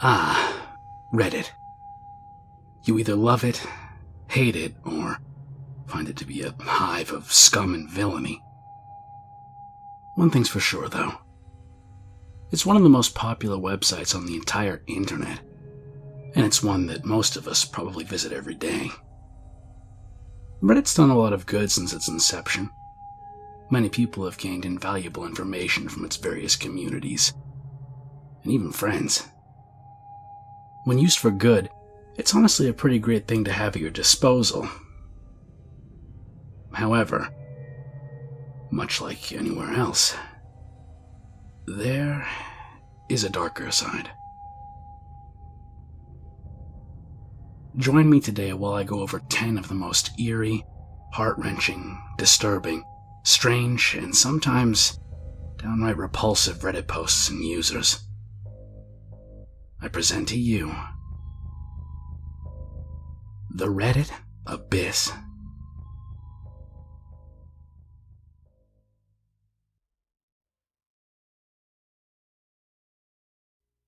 Ah, Reddit. You either love it, hate it, or find it to be a hive of scum and villainy. One thing's for sure, though. It's one of the most popular websites on the entire internet, and it's one that most of us probably visit every day. Reddit's done a lot of good since its inception. Many people have gained invaluable information from its various communities, and even friends. When used for good, it's honestly a pretty great thing to have at your disposal. However, much like anywhere else, there is a darker side. Join me today while I go over 10 of the most eerie, heart-wrenching, disturbing, strange, and sometimes downright repulsive Reddit posts and users. I present to you the Reddit Abyss.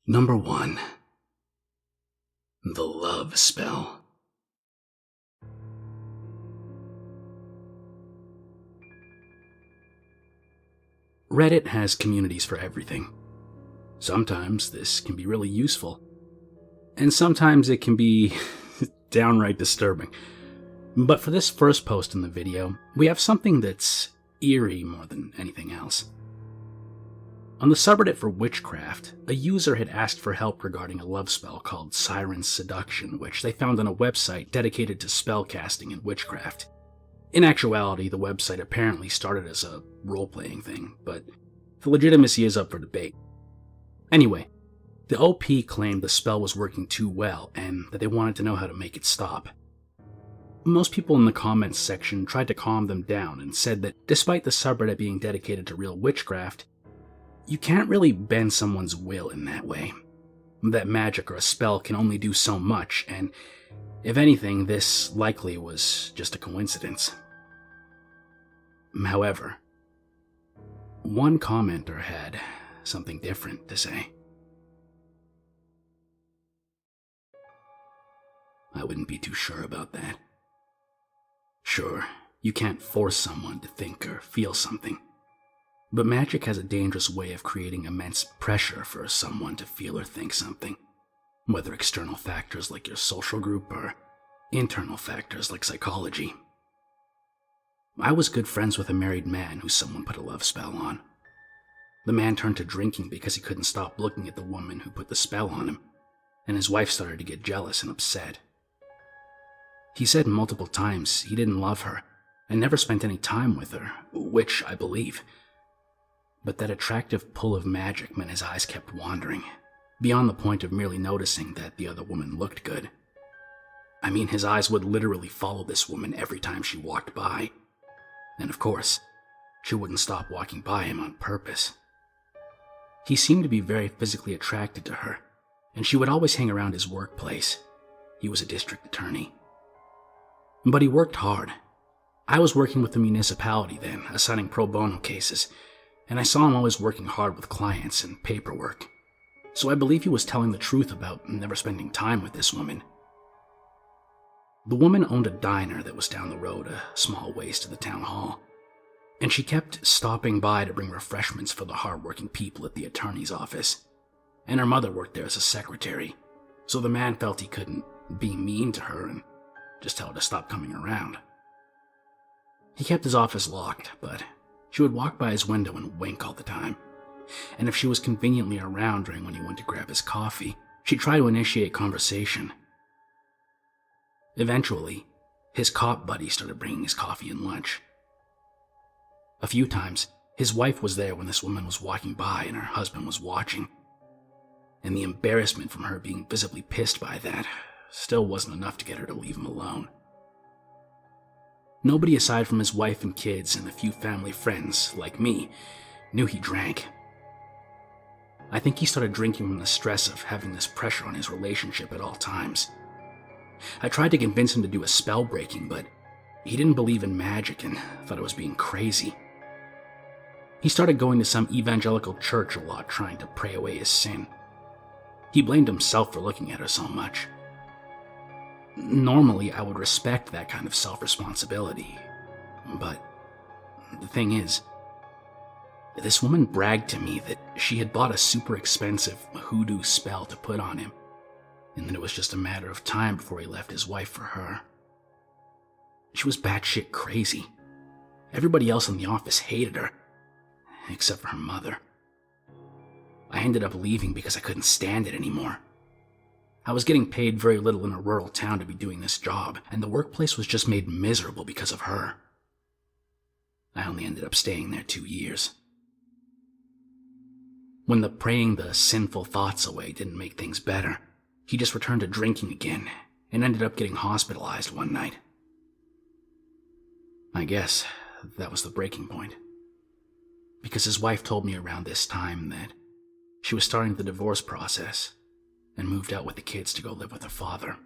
Number 1. The Love Spell. Reddit has communities for everything. Sometimes this can be really useful, and sometimes it can be downright disturbing. But for this first post in the video, we have something that's eerie more than anything else. On the subreddit for witchcraft, a user had asked for help regarding a love spell called Siren Seduction, which they found on a website dedicated to spellcasting and witchcraft. In actuality, the website apparently started as a role-playing thing, but the legitimacy is up for debate. Anyway, the OP claimed the spell was working too well and that they wanted to know how to make it stop. Most people in the comments section tried to calm them down and said that despite the subreddit being dedicated to real witchcraft, you can't really bend someone's will in that way. That magic or a spell can only do so much, and if anything, this likely was just a coincidence. However, one commenter had something different to say. I wouldn't be too sure about that. Sure, you can't force someone to think or feel something. But magic has a dangerous way of creating immense pressure for someone to feel or think something, whether external factors like your social group or internal factors like psychology. I was good friends with a married man who someone put a love spell on. The man turned to drinking because he couldn't stop looking at the woman who put the spell on him, and his wife started to get jealous and upset. He said multiple times he didn't love her and never spent any time with her, which I believe. But that attractive pull of magic meant his eyes kept wandering, beyond the point of merely noticing that the other woman looked good. I mean, his eyes would literally follow this woman every time she walked by. And of course, she wouldn't stop walking by him on purpose. He seemed to be very physically attracted to her, and she would always hang around his workplace. He was a district attorney. But he worked hard. I was working with the municipality then, assigning pro bono cases, and I saw him always working hard with clients and paperwork. So I believe he was telling the truth about never spending time with this woman. The woman owned a diner that was down the road a small ways to the town hall, and she kept stopping by to bring refreshments for the hard-working people at the attorney's office. And her mother worked there as a secretary, so the man felt he couldn't be mean to her and just tell her to stop coming around. He kept his office locked, but she would walk by his window and wink all the time. And if she was conveniently around during when he went to grab his coffee, she'd try to initiate conversation. Eventually, his cop buddy started bringing his coffee and lunch. A few times, his wife was there when this woman was walking by and her husband was watching. And the embarrassment from her being visibly pissed by that still wasn't enough to get her to leave him alone. Nobody aside from his wife and kids and a few family friends, like me, knew he drank. I think he started drinking from the stress of having this pressure on his relationship at all times. I tried to convince him to do a spell breaking, but he didn't believe in magic and thought I was being crazy. He started going to some evangelical church a lot, trying to pray away his sin. He blamed himself for looking at her so much. Normally, I would respect that kind of self-responsibility, but the thing is, this woman bragged to me that she had bought a super expensive hoodoo spell to put on him, and that it was just a matter of time before he left his wife for her. She was batshit crazy. Everybody else in the office hated her, except for her mother. I ended up leaving because I couldn't stand it anymore. I was getting paid very little in a rural town to be doing this job, and the workplace was just made miserable because of her. I only ended up staying there 2 years. When the praying the sinful thoughts away didn't make things better, he just returned to drinking again and ended up getting hospitalized one night. I guess that was the breaking point, because his wife told me around this time that she was starting the divorce process and moved out with the kids to go live with her father.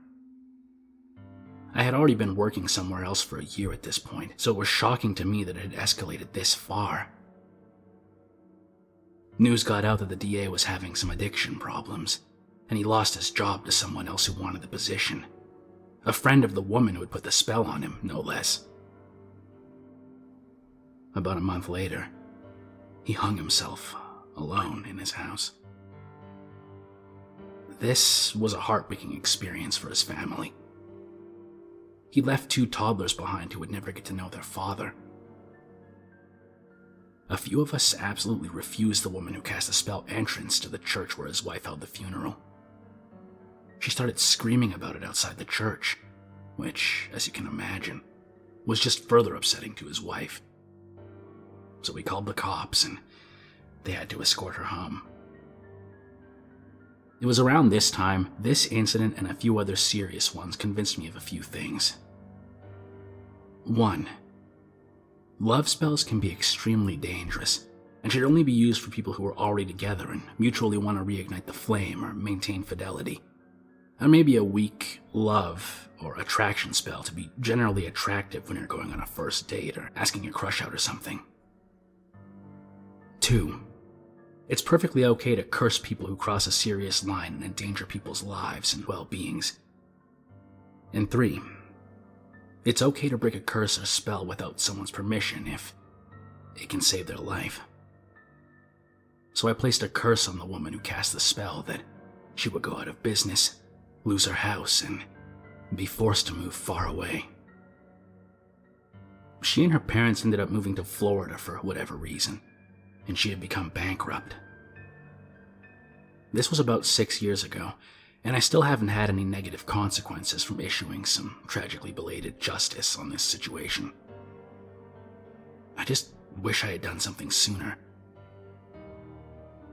I had already been working somewhere else for a year at this point, so it was shocking to me that it had escalated this far. News got out that the DA was having some addiction problems, and he lost his job to someone else who wanted the position. A friend of the woman who had put the spell on him, no less. About a month later, he hung himself alone in his house. This was a heartbreaking experience for his family. He left 2 toddlers behind who would never get to know their father. A few of us absolutely refused the woman who cast the spell entrance to the church where his wife held the funeral. She started screaming about it outside the church, which, as you can imagine, was just further upsetting to his wife. So we called the cops, and they had to escort her home. It was around this time, this incident and a few other serious ones convinced me of a few things. 1. Love spells can be extremely dangerous, and should only be used for people who are already together and mutually want to reignite the flame or maintain fidelity. Or maybe a weak love or attraction spell to be generally attractive when you're going on a first date or asking your crush out or something. 2. It's perfectly okay to curse people who cross a serious line and endanger people's lives and well-beings. And 3. It's okay to break a curse or spell without someone's permission if it can save their life. So I placed a curse on the woman who cast the spell that she would go out of business, lose her house, and be forced to move far away. She and her parents ended up moving to Florida for whatever reason, and she had become bankrupt. This was about 6 years ago, and I still haven't had any negative consequences from issuing some tragically belated justice on this situation. I just wish I had done something sooner.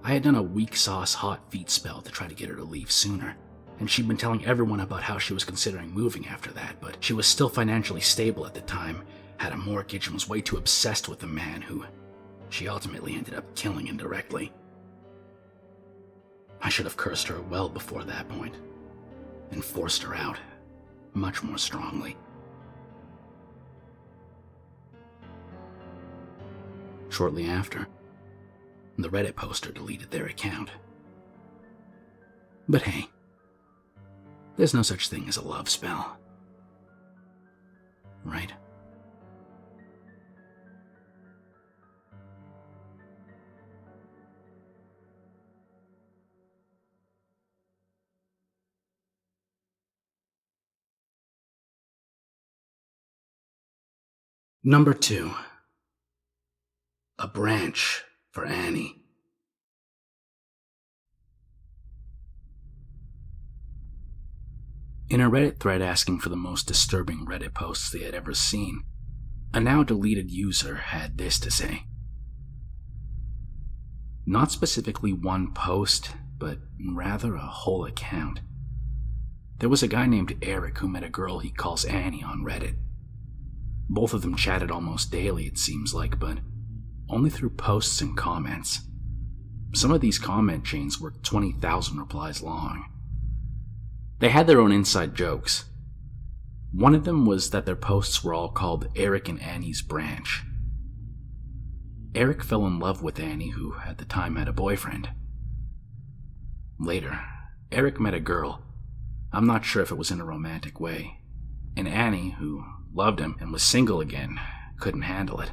I had done a weak sauce hot feet spell to try to get her to leave sooner, and she'd been telling everyone about how she was considering moving after that, but she was still financially stable at the time, had a mortgage, and was way too obsessed with the man who she ultimately ended up killing indirectly. I should have cursed her well before that point, and forced her out much more strongly. Shortly after, the Reddit poster deleted their account. But hey, there's no such thing as a love spell, right? Number 2. A branch for Annie. In a Reddit thread asking for the most disturbing Reddit posts they had ever seen, a now deleted user had this to say. Not specifically one post, but rather a whole account. There was a guy named Eric who met a girl he calls Annie on Reddit. Both of them chatted almost daily, it seems like, but only through posts and comments. Some of these comment chains were 20,000 replies long. They had their own inside jokes. One of them was that their posts were all called Eric and Annie's Branch. Eric fell in love with Annie, who at the time had a boyfriend. Later, Eric met a girl. I'm not sure if it was in a romantic way. And Annie, who loved him and was single again, couldn't handle it.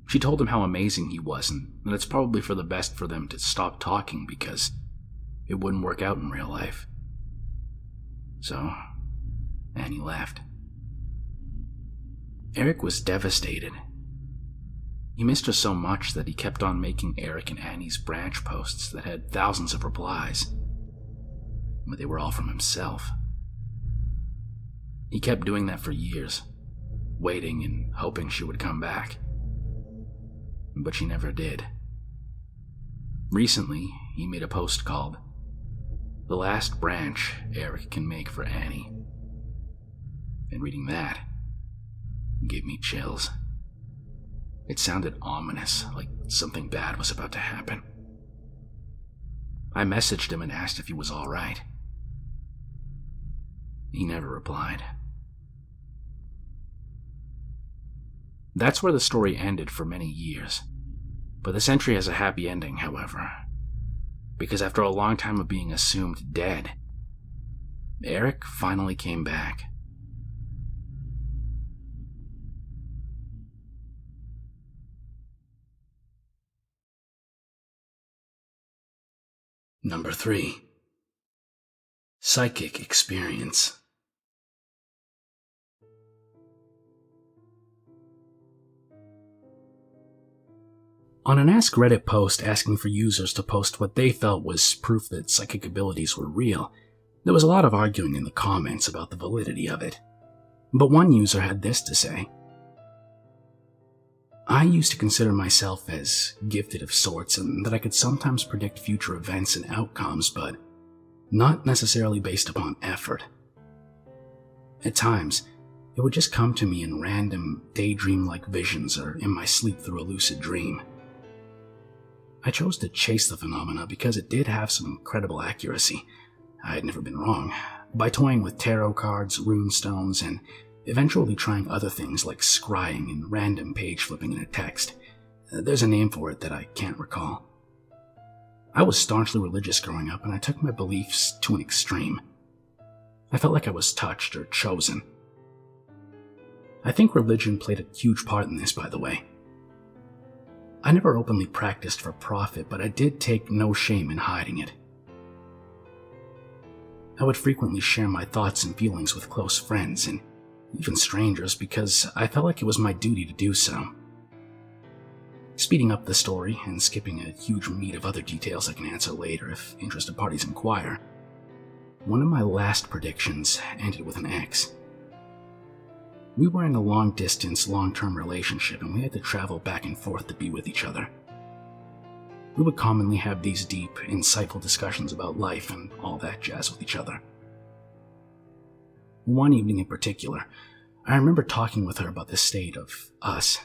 She told him how amazing he was and that it's probably for the best for them to stop talking because it wouldn't work out in real life. So, Annie left. Eric was devastated. He missed her so much that he kept on making Eric and Annie's branch posts that had thousands of replies, but they were all from himself. He kept doing that for years, waiting and hoping she would come back. But she never did. Recently, he made a post called, "The Last Branch Eric Can Make for Annie." And reading that gave me chills. It sounded ominous, like something bad was about to happen. I messaged him and asked if he was all right. He never replied. That's where the story ended for many years. But this entry has a happy ending, however. Because after a long time of being assumed dead, Eric finally came back. Number 3. Psychic experience. On an Ask Reddit post asking for users to post what they felt was proof that psychic abilities were real, there was a lot of arguing in the comments about the validity of it. But one user had this to say: "I used to consider myself as gifted of sorts and that I could sometimes predict future events and outcomes, but not necessarily based upon effort. At times, it would just come to me in random, daydream-like visions or in my sleep through a lucid dream. I chose to chase the phenomena because it did have some incredible accuracy. I had never been wrong, by toying with tarot cards, rune stones, and eventually trying other things like scrying and random page flipping in a text. There's a name for it that I can't recall. I was staunchly religious growing up, and I took my beliefs to an extreme. I felt like I was touched or chosen. I think religion played a huge part in this, by the way. I never openly practiced for profit, but I did take no shame in hiding it. I would frequently share my thoughts and feelings with close friends and even strangers because I felt like it was my duty to do so. Speeding up the story and skipping a huge meat of other details I can answer later if interested parties inquire, one of my last predictions ended with an ex. We were in a long-distance, long-term relationship, and we had to travel back and forth to be with each other. We would commonly have these deep, insightful discussions about life and all that jazz with each other. One evening in particular, I remember talking with her about the state of us.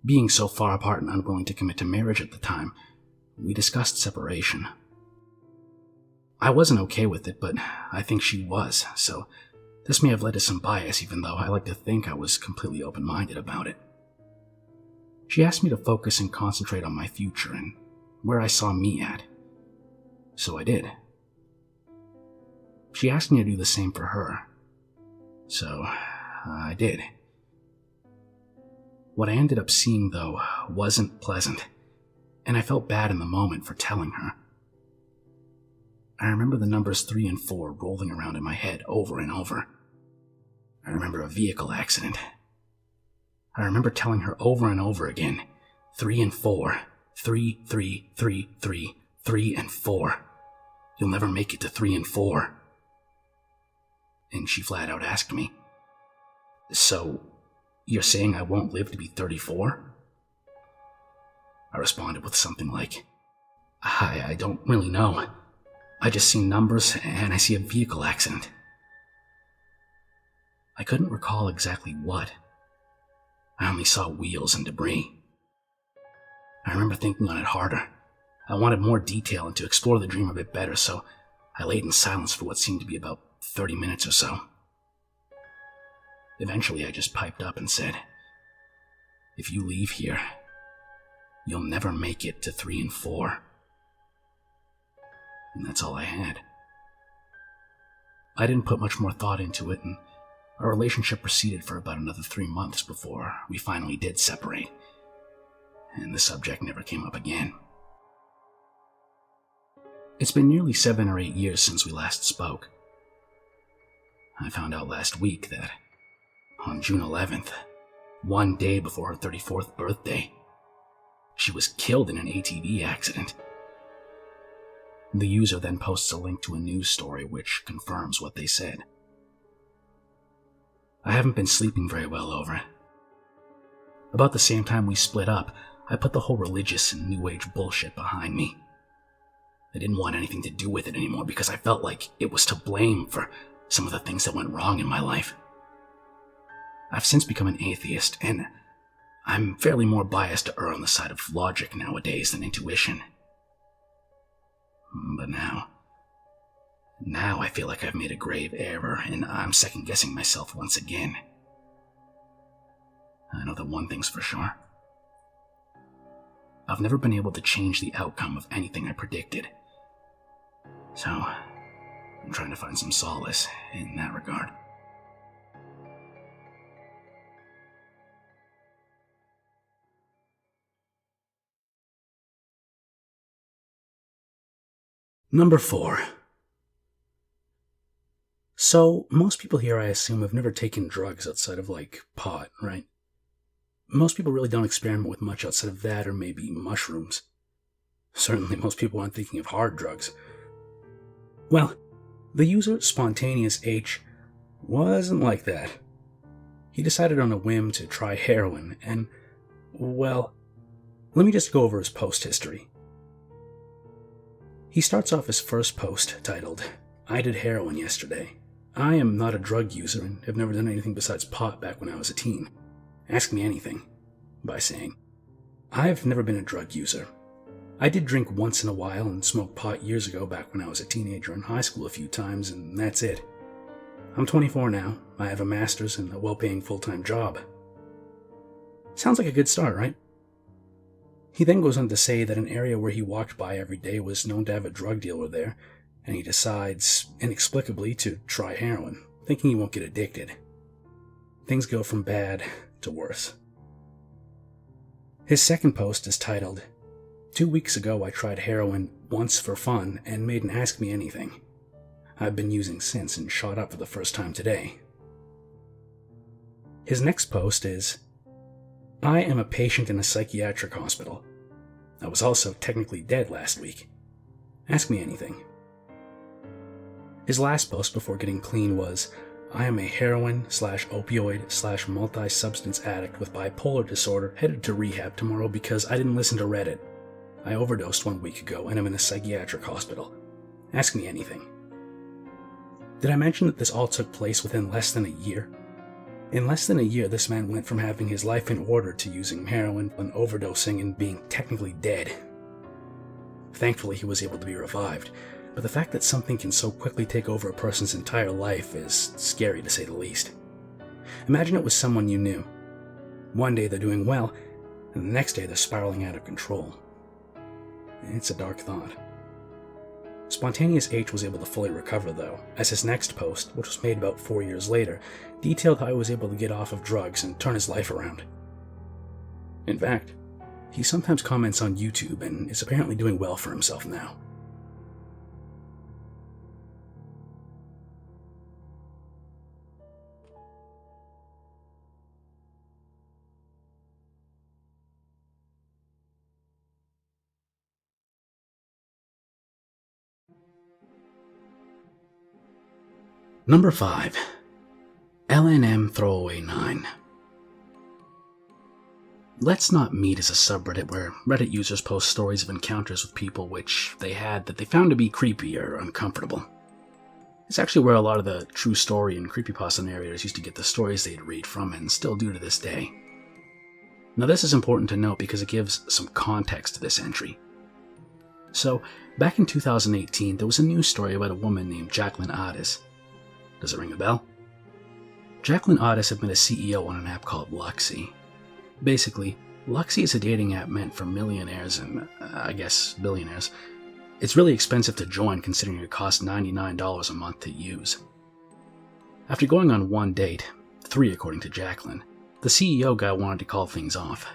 Being so far apart and unwilling to commit to marriage at the time, we discussed separation. I wasn't okay with it, but I think she was, so this may have led to some bias, even though I like to think I was completely open-minded about it. She asked me to focus and concentrate on my future and where I saw me at. So I did. She asked me to do the same for her. So I did. What I ended up seeing, though, wasn't pleasant, and I felt bad in the moment for telling her. I remember the numbers 3 and 4 rolling around in my head over and over. I remember a vehicle accident. I remember telling her over and over again, 3 and 4, 3, 3, 3, 3, 3 and 4. You'll never make it to 3 and 4. And she flat out asked me, "So, you're saying I won't live to be 34? I responded with something like, I don't really know. I just see numbers and I see a vehicle accident." I couldn't recall exactly what. I only saw wheels and debris. I remember thinking on it harder. I wanted more detail and to explore the dream a bit better, so I laid in silence for what seemed to be about 30 minutes or so. Eventually, I just piped up and said, "If you leave here, you'll never make it to 3 and 4. and that's all I had. I didn't put much more thought into it, and our relationship proceeded for about another 3 months before we finally did separate, and the subject never came up again. It's been nearly 7 or 8 years since we last spoke. I found out last week that on June 11th, one day before her 34th birthday, she was killed in an ATV accident. The user then posts a link to a news story which confirms what they said. I haven't been sleeping very well over it. About the same time we split up, I put the whole religious and New Age bullshit behind me. I didn't want anything to do with it anymore because I felt like it was to blame for some of the things that went wrong in my life. I've since become an atheist, and I'm fairly more biased to err on the side of logic nowadays than intuition. But now I feel like I've made a grave error, and I'm second-guessing myself once again. I know that one thing's for sure. I've never been able to change the outcome of anything I predicted. So, I'm trying to find some solace in that regard. Number 4. So, most people here, I assume, have never taken drugs outside of, pot, right? Most people really don't experiment with much outside of that, or maybe mushrooms. Certainly, most people aren't thinking of hard drugs. Well, the user Spontaneous H wasn't like that. He decided on a whim to try heroin, and, well, let me just go over his post history. He starts off his first post titled, "I did heroin yesterday. I am not a drug user and have never done anything besides pot back when I was a teen. Ask me anything," by saying, "I've never been a drug user. I did drink once in a while and smoke pot years ago back when I was a teenager in high school a few times, and that's it. I'm 24 now. I have a master's and a well-paying full-time job." Sounds like a good start, right? He then goes on to say that an area where he walked by every day was known to have a drug dealer there, and he decides, inexplicably, to try heroin, thinking he won't get addicted. Things go from bad to worse. His second post is titled, "2 weeks ago I tried heroin once for fun and made an Ask Me Anything. I've been using since and shot up for the first time today." His next post is, "I am a patient in a psychiatric hospital. I was also technically dead last week. Ask me anything." His last post before getting clean was, "I am a heroin/opioid/multi-substance addict with bipolar disorder headed to rehab tomorrow because I didn't listen to Reddit. I overdosed 1 week ago and I'm in a psychiatric hospital. Ask me anything." Did I mention that this all took place within less than a year? In less than a year, this man went from having his life in order to using heroin and overdosing and being technically dead. Thankfully, he was able to be revived, but the fact that something can so quickly take over a person's entire life is scary to say the least. Imagine it was someone you knew. One day they're doing well, and the next day they're spiraling out of control. It's a dark thought. Spontaneous H was able to fully recover, though, as his next post, which was made about 4 years later, detailed how he was able to get off of drugs and turn his life around. In fact, he sometimes comments on YouTube and is apparently doing well for himself now. Number 5. LNM Throwaway 9. Let's Not Meet is a subreddit where Reddit users post stories of encounters with people which they had that they found to be creepy or uncomfortable. It's actually where a lot of the true story and creepypasta narrators used to get the stories they'd read from and still do to this day. Now this is important to note because it gives some context to this entry. So, back in 2018, there was a news story about a woman named Jacqueline Otis. Does it ring a bell? Jacqueline Otis had been a CEO on an app called Luxy. Basically, Luxy is a dating app meant for millionaires and, I guess, billionaires. It's really expensive to join considering it costs $99 a month to use. After going on one date, 3 according to Jacqueline, the CEO guy wanted to call things off.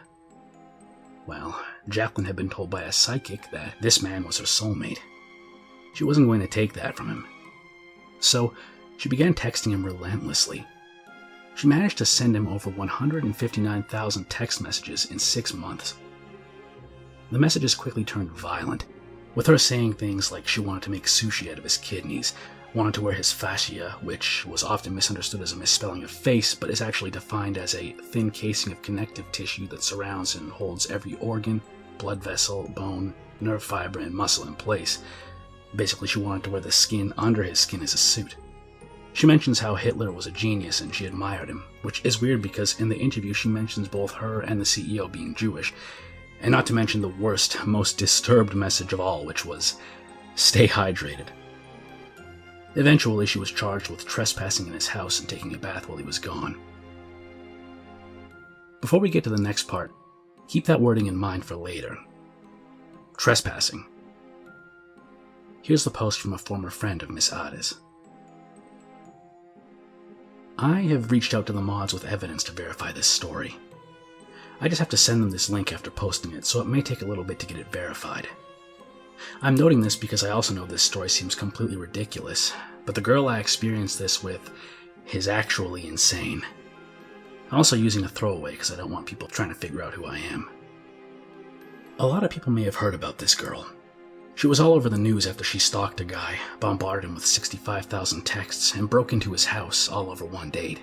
Well, Jacqueline had been told by a psychic that this man was her soulmate. She wasn't going to take that from him. So, she began texting him relentlessly. She managed to send him over 159,000 text messages in 6 months. The messages quickly turned violent, with her saying things like she wanted to make sushi out of his kidneys, wanted to wear his fascia, which was often misunderstood as a misspelling of face, but is actually defined as a thin casing of connective tissue that surrounds and holds every organ, blood vessel, bone, nerve fiber, and muscle in place. Basically, she wanted to wear the skin under his skin as a suit. She mentions how Hitler was a genius and she admired him, which is weird because in the interview she mentions both her and the CEO being Jewish, and not to mention the worst, most disturbed message of all, which was, "Stay hydrated." Eventually, she was charged with trespassing in his house and taking a bath while he was gone. Before we get to the next part, keep that wording in mind for later. Trespassing. Here's the post from a former friend of Miss Ada's. I have reached out to the mods with evidence to verify this story. I just have to send them this link after posting it, so it may take a little bit to get it verified. I'm noting this because I also know this story seems completely ridiculous, but the girl I experienced this with is actually insane. I'm also using a throwaway because I don't want people trying to figure out who I am. A lot of people may have heard about this girl. She was all over the news after she stalked a guy, bombarded him with 65,000 texts, and broke into his house all over one date.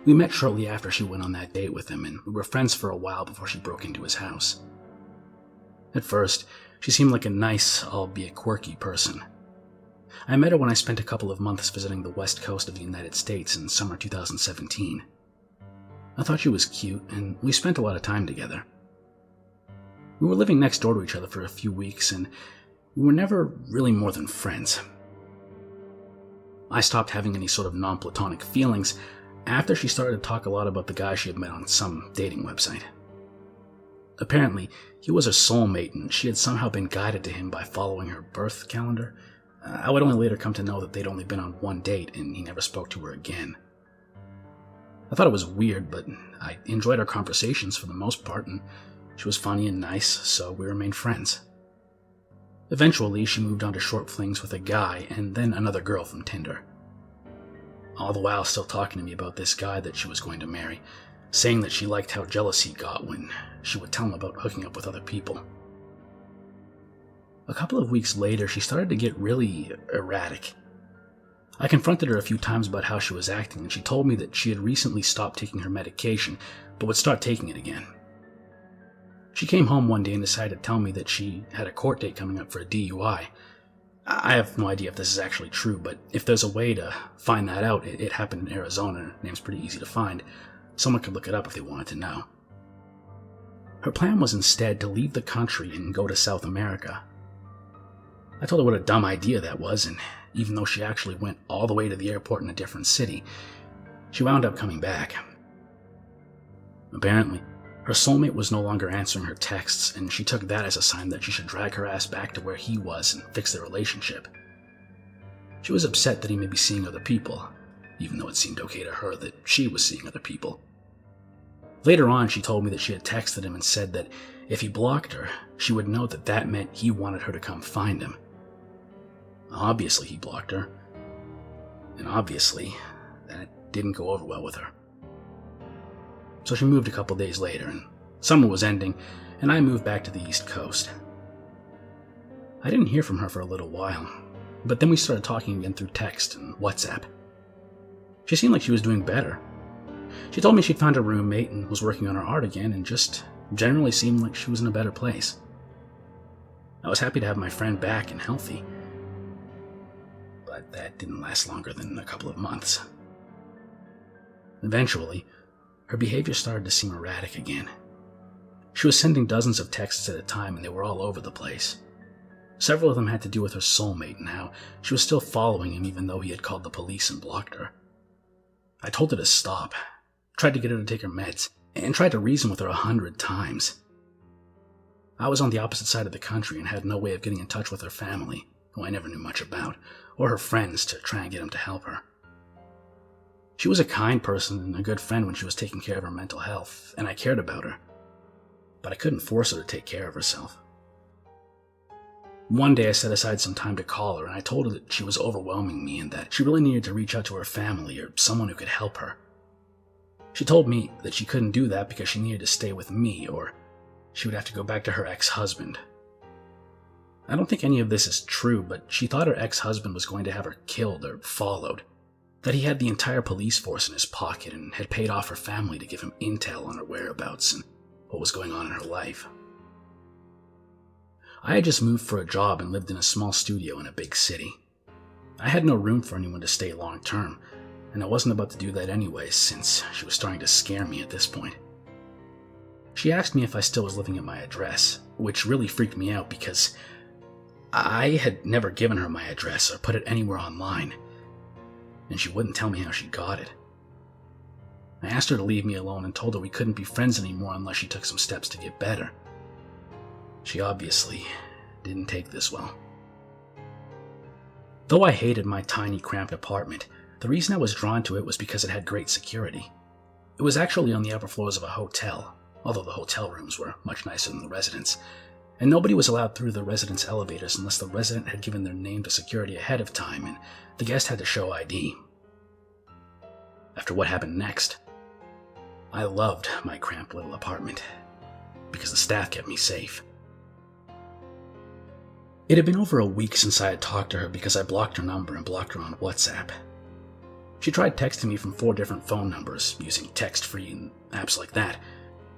We met shortly after she went on that date with him, and we were friends for a while before she broke into his house. At first, she seemed like a nice, albeit quirky person. I met her when I spent a couple of months visiting the west coast of the United States in summer 2017. I thought she was cute, and we spent a lot of time together. We were living next door to each other for a few weeks, and we were never really more than friends. I stopped having any sort of non-platonic feelings after she started to talk a lot about the guy she had met on some dating website. Apparently, he was her soulmate, and she had somehow been guided to him by following her birth calendar. I would only later come to know that they'd only been on one date, and he never spoke to her again. I thought it was weird, but I enjoyed our conversations for the most part, and she was funny and nice, so we remained friends. Eventually, she moved on to short flings with a guy and then another girl from Tinder. All the while still talking to me about this guy that she was going to marry, saying that she liked how jealous he got when she would tell him about hooking up with other people. A couple of weeks later, she started to get really erratic. I confronted her a few times about how she was acting, and she told me that she had recently stopped taking her medication, but would start taking it again. She came home one day and decided to tell me that she had a court date coming up for a DUI. I have no idea if this is actually true, but if there's a way to find that out, it happened in Arizona, and her name's pretty easy to find. Someone could look it up if they wanted to know. Her plan was instead to leave the country and go to South America. I told her what a dumb idea that was, and even though she actually went all the way to the airport in a different city, she wound up coming back. Apparently, her soulmate was no longer answering her texts, and she took that as a sign that she should drag her ass back to where he was and fix their relationship. She was upset that he may be seeing other people, even though it seemed okay to her that she was seeing other people. Later on, she told me that she had texted him and said that if he blocked her, she would know that that meant he wanted her to come find him. Obviously, he blocked her, and obviously, that didn't go over well with her. So she moved a couple days later, and summer was ending, and I moved back to the East Coast. I didn't hear from her for a little while, but then we started talking again through text and WhatsApp. She seemed like she was doing better. She told me she'd found a roommate and was working on her art again, and just generally seemed like she was in a better place. I was happy to have my friend back and healthy, but that didn't last longer than a couple of months. Eventually, her behavior started to seem erratic again. She was sending dozens of texts at a time, and they were all over the place. Several of them had to do with her soulmate and how she was still following him even though he had called the police and blocked her. I told her to stop, tried to get her to take her meds, and tried to reason with her 100 times. I was on the opposite side of the country and had no way of getting in touch with her family, who I never knew much about, or her friends to try and get them to help her. She was a kind person and a good friend when she was taking care of her mental health, and I cared about her. But I couldn't force her to take care of herself. One day I set aside some time to call her, and I told her that she was overwhelming me and that she really needed to reach out to her family or someone who could help her. She told me that she couldn't do that because she needed to stay with me, or she would have to go back to her ex-husband. I don't think any of this is true, but she thought her ex-husband was going to have her killed or followed, that he had the entire police force in his pocket and had paid off her family to give him intel on her whereabouts and what was going on in her life. I had just moved for a job and lived in a small studio in a big city. I had no room for anyone to stay long term, and I wasn't about to do that anyway since she was starting to scare me at this point. She asked me if I still was living at my address, which really freaked me out because I had never given her my address or put it anywhere online, and she wouldn't tell me how she got it. I asked her to leave me alone and told her we couldn't be friends anymore unless she took some steps to get better. She obviously didn't take this well. Though I hated my tiny, cramped apartment, the reason I was drawn to it was because it had great security. It was actually on the upper floors of a hotel, although the hotel rooms were much nicer than the residence, and nobody was allowed through the residence elevators unless the resident had given their name to security ahead of time, and the guest had to show ID. After what happened next, I loved my cramped little apartment, because the staff kept me safe. It had been over a week since I had talked to her because I blocked her number and blocked her on WhatsApp. She tried texting me from 4 different phone numbers, using text-free and apps like that,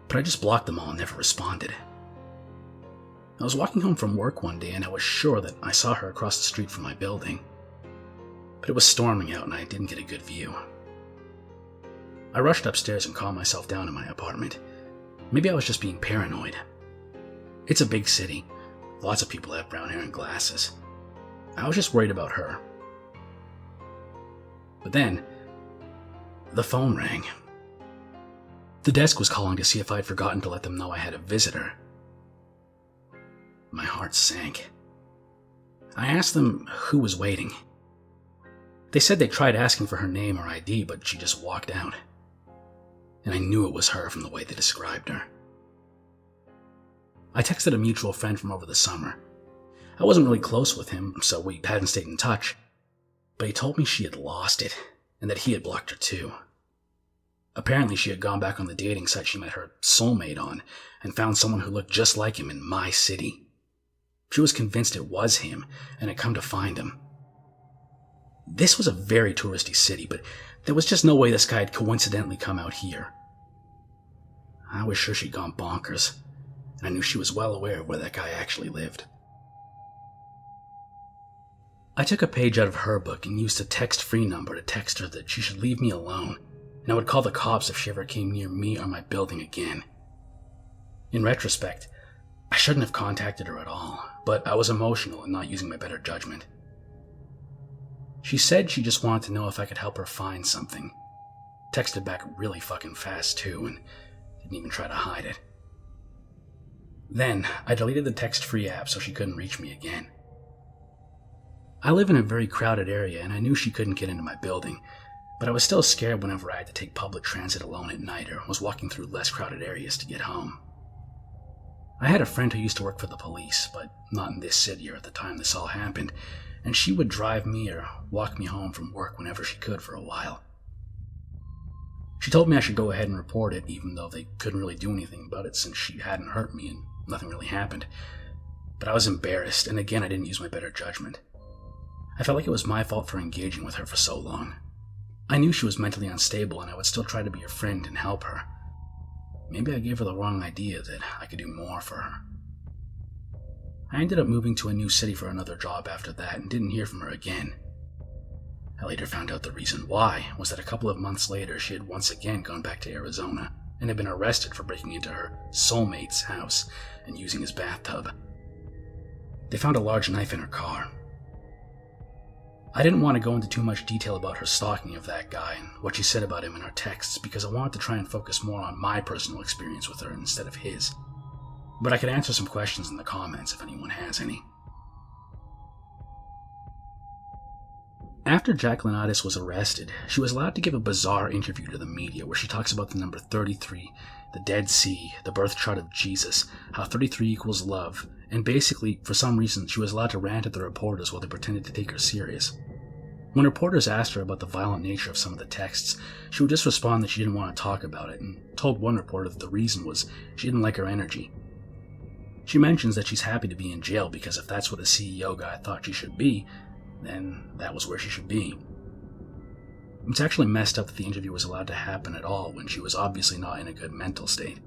but I just blocked them all and never responded. I was walking home from work one day and I was sure that I saw her across the street from my building. But it was storming out and I didn't get a good view. I rushed upstairs and calmed myself down in my apartment. Maybe I was just being paranoid. It's a big city. Lots of people have brown hair and glasses. I was just worried about her. But then, the phone rang. The desk was calling to see if I had forgotten to let them know I had a visitor. My heart sank. I asked them who was waiting. They said they tried asking for her name or ID, but she just walked out. And I knew it was her from the way they described her. I texted a mutual friend from over the summer. I wasn't really close with him, so we hadn't stayed in touch. But he told me she had lost it, and that he had blocked her too. Apparently she had gone back on the dating site she met her soulmate on, and found someone who looked just like him in my city. She was convinced it was him, and had come to find him. This was a very touristy city, but there was just no way this guy had coincidentally come out here. I was sure she'd gone bonkers, and I knew she was well aware of where that guy actually lived. I took a page out of her book and used a text-free number to text her that she should leave me alone, and I would call the cops if she ever came near me or my building again. In retrospect, I shouldn't have contacted her at all, but I was emotional and not using my better judgment. She said she just wanted to know if I could help her find something. Texted back really fucking fast too, and didn't even try to hide it. Then, I deleted the text-free app so she couldn't reach me again. I live in a very crowded area and I knew she couldn't get into my building, but I was still scared whenever I had to take public transit alone at night or was walking through less crowded areas to get home. I had a friend who used to work for the police, but not in this city or at the time this all happened, and she would drive me or walk me home from work whenever she could for a while. She told me I should go ahead and report it, even though they couldn't really do anything about it since she hadn't hurt me and nothing really happened. But I was embarrassed, and again I didn't use my better judgment. I felt like it was my fault for engaging with her for so long. I knew she was mentally unstable and I would still try to be her friend and help her. Maybe I gave her the wrong idea that I could do more for her. I ended up moving to a new city for another job after that and didn't hear from her again. I later found out the reason why was that a couple of months later she had once again gone back to Arizona and had been arrested for breaking into her soulmate's house and using his bathtub. They found a large knife in her car. I didn't want to go into too much detail about her stalking of that guy and what she said about him in her texts because I wanted to try and focus more on my personal experience with her instead of his. but I could answer some questions in the comments if anyone has any. After Jacqueline Otis was arrested, she was allowed to give a bizarre interview to the media where she talks about the number 33, the Dead Sea, the birth chart of Jesus, how 33 equals love, and basically, for some reason, she was allowed to rant at the reporters while they pretended to take her serious. When reporters asked her about the violent nature of some of the texts, she would just respond that she didn't want to talk about it, and told one reporter that the reason was she didn't like her energy. She mentions that she's happy to be in jail because if that's what a CEO guy thought she should be, then that was where she should be. It's actually messed up that the interview was allowed to happen at all when she was obviously not in a good mental state.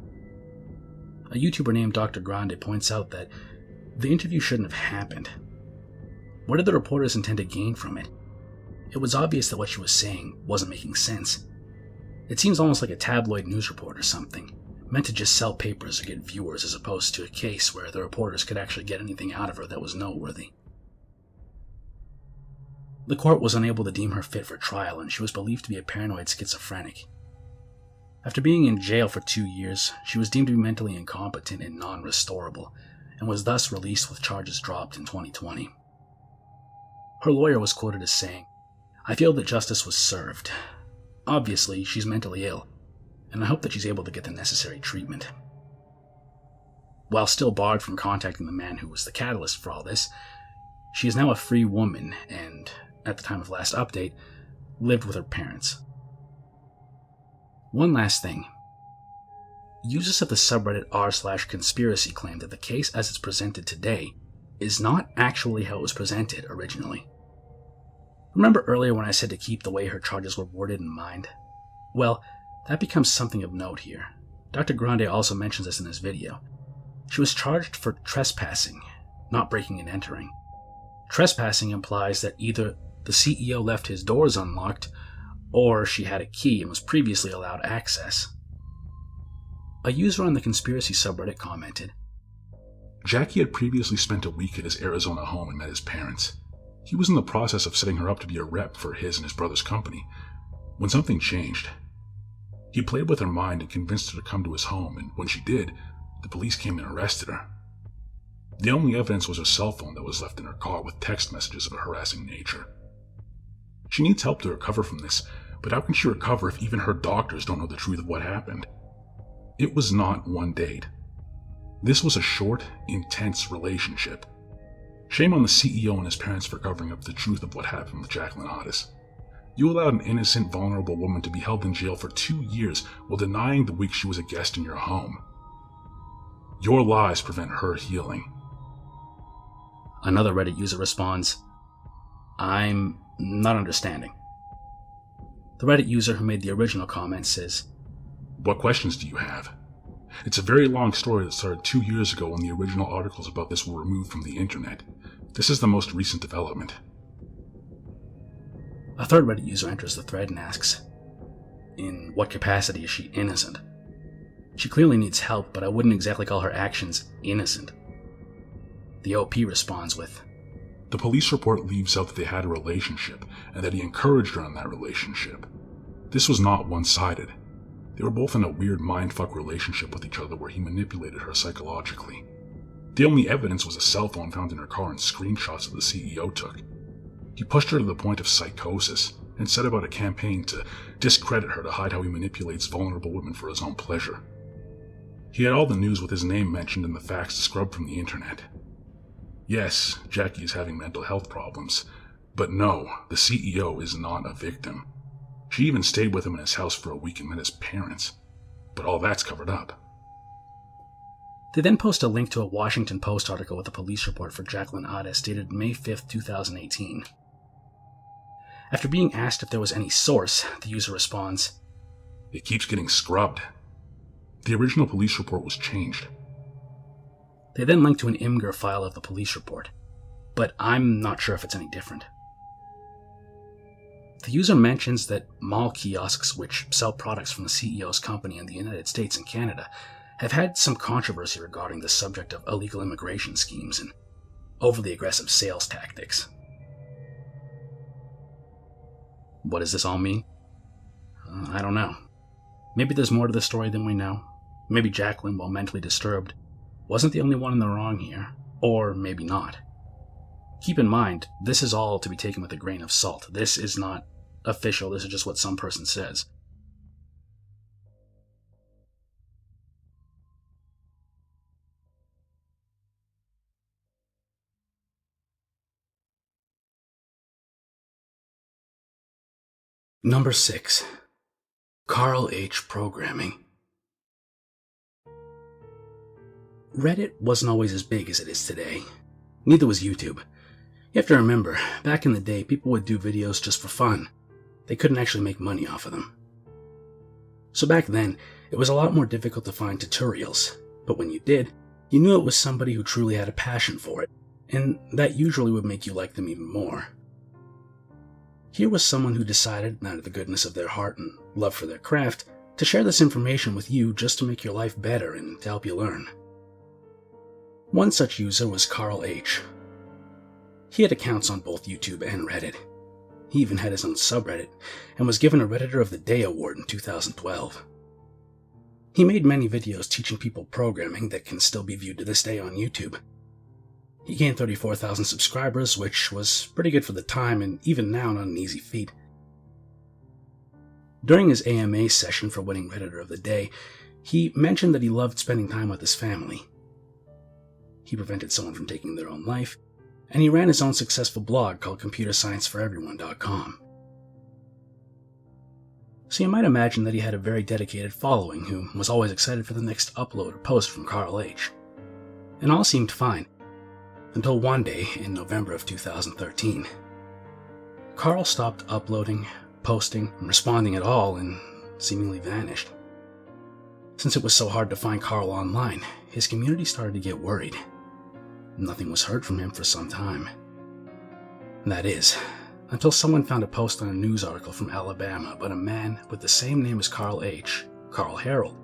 A YouTuber named Dr. Grande points out that the interview shouldn't have happened. What did the reporters intend to gain from it? It was obvious that what she was saying wasn't making sense. It seems almost like a tabloid news report or something, meant to just sell papers or get viewers as opposed to a case where the reporters could actually get anything out of her that was noteworthy. The court was unable to deem her fit for trial, and she was believed to be a paranoid schizophrenic. After being in jail for 2 years, she was deemed to be mentally incompetent and non-restorable, and was thus released with charges dropped in 2020. Her lawyer was quoted as saying, "I feel that justice was served. Obviously, she's mentally ill, and I hope that she's able to get the necessary treatment." While still barred from contacting the man who was the catalyst for all this, she is now a free woman and, at the time of last update, lived with her parents. One last thing. Users of the subreddit r/conspiracy claim that the case as it's presented today is not actually how it was presented originally. Remember earlier when I said to keep the way her charges were worded in mind? Well, that becomes something of note here. Dr. Grande also mentions this in his video. She was charged for trespassing, not breaking and entering. Trespassing implies that either the CEO left his doors unlocked, or she had a key and was previously allowed access. A user on the conspiracy subreddit commented, Jackie had previously spent a week at his Arizona home and met his parents. He was in the process of setting her up to be a rep for his and his brother's company, when something changed. He played with her mind and convinced her to come to his home, and when she did, the police came and arrested her. The only evidence was her cell phone that was left in her car with text messages of a harassing nature. She needs help to recover from this, but how can she recover if even her doctors don't know the truth of what happened? It was not one date. This was a short, intense relationship. Shame on the CEO and his parents for covering up the truth of what happened with Jacqueline Otis. You allowed an innocent, vulnerable woman to be held in jail for 2 years while denying the week she was a guest in your home. Your lies prevent her healing. Another Reddit user responds, "I'm not understanding." The Reddit user who made the original comment says, What questions do you have? It's a very long story that started 2 years ago when the original articles about this were removed from the internet. This is the most recent development. A third Reddit user enters the thread and asks, "In what capacity is she innocent? She clearly needs help, but I wouldn't exactly call her actions innocent." The OP responds with, The police report leaves out that they had a relationship and that he encouraged her in that relationship. This was not one-sided. They were both in a weird mindfuck relationship with each other where he manipulated her psychologically. The only evidence was a cell phone found in her car and screenshots that the CEO took. He pushed her to the point of psychosis and set about a campaign to discredit her to hide how he manipulates vulnerable women for his own pleasure. He had all the news with his name mentioned and the facts scrubbed from the internet. Yes, Jackie is having mental health problems, but no, the CEO is not a victim. She even stayed with him in his house for a week and met his parents, but all that's covered up. They then post a link to a Washington Post article with a police report for Jacqueline Otis dated May 5th, 2018. After being asked if there was any source, the user responds, It keeps getting scrubbed. The original police report was changed. They then link to an Imgur file of the police report, but I'm not sure if it's any different. The user mentions that mall kiosks, which sell products from the CEO's company in the United States and Canada, have had some controversy regarding the subject of illegal immigration schemes and overly aggressive sales tactics. What does this all mean? I don't know. Maybe there's more to the story than we know. Maybe Jacqueline, while mentally disturbed, wasn't the only one in the wrong here, or maybe not. Keep in mind, this is all to be taken with a grain of salt. This is not official, this is just what some person says. Number 6. Carl H. Programming. Reddit wasn't always as big as it is today. Neither was YouTube. You have to remember, back in the day, people would do videos just for fun. They couldn't actually make money off of them. So back then, it was a lot more difficult to find tutorials, but when you did, you knew it was somebody who truly had a passion for it, and that usually would make you like them even more. Here was someone who decided, out of the goodness of their heart and love for their craft, to share this information with you just to make your life better and to help you learn. One such user was Carl H. He had accounts on both YouTube and Reddit. He even had his own subreddit, and was given a Redditor of the Day award in 2012. He made many videos teaching people programming that can still be viewed to this day on YouTube. He gained 34,000 subscribers, which was pretty good for the time, and even now not an easy feat. During his AMA session for winning Redditor of the Day, he mentioned that he loved spending time with his family. He prevented someone from taking their own life, and he ran his own successful blog called ComputerScienceForEveryone.com. So you might imagine that he had a very dedicated following who was always excited for the next upload or post from Carl H. And all seemed fine, until one day in November of 2013. Carl stopped uploading, posting, and responding at all and seemingly vanished. Since it was so hard to find Carl online, his community started to get worried. Nothing was heard from him for some time. That is, until someone found a post on a news article from Alabama about a man with the same name as Carl H., Carl Harold,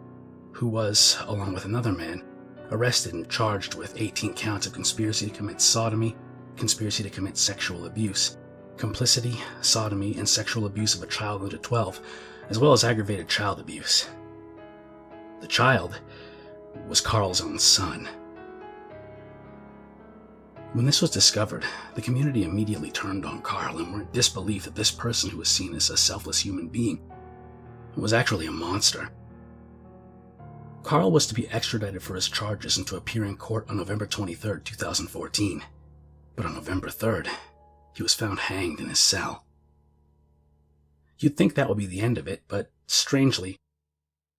who was, along with another man, arrested and charged with 18 counts of conspiracy to commit sodomy, conspiracy to commit sexual abuse, complicity, sodomy, and sexual abuse of a child under 12, as well as aggravated child abuse. The child was Carl's own son. When this was discovered, the community immediately turned on Carl and were in disbelief that this person who was seen as a selfless human being was actually a monster. Carl was to be extradited for his charges and to appear in court on November 23, 2014. But on November 3rd, he was found hanged in his cell. You'd think that would be the end of it, but strangely,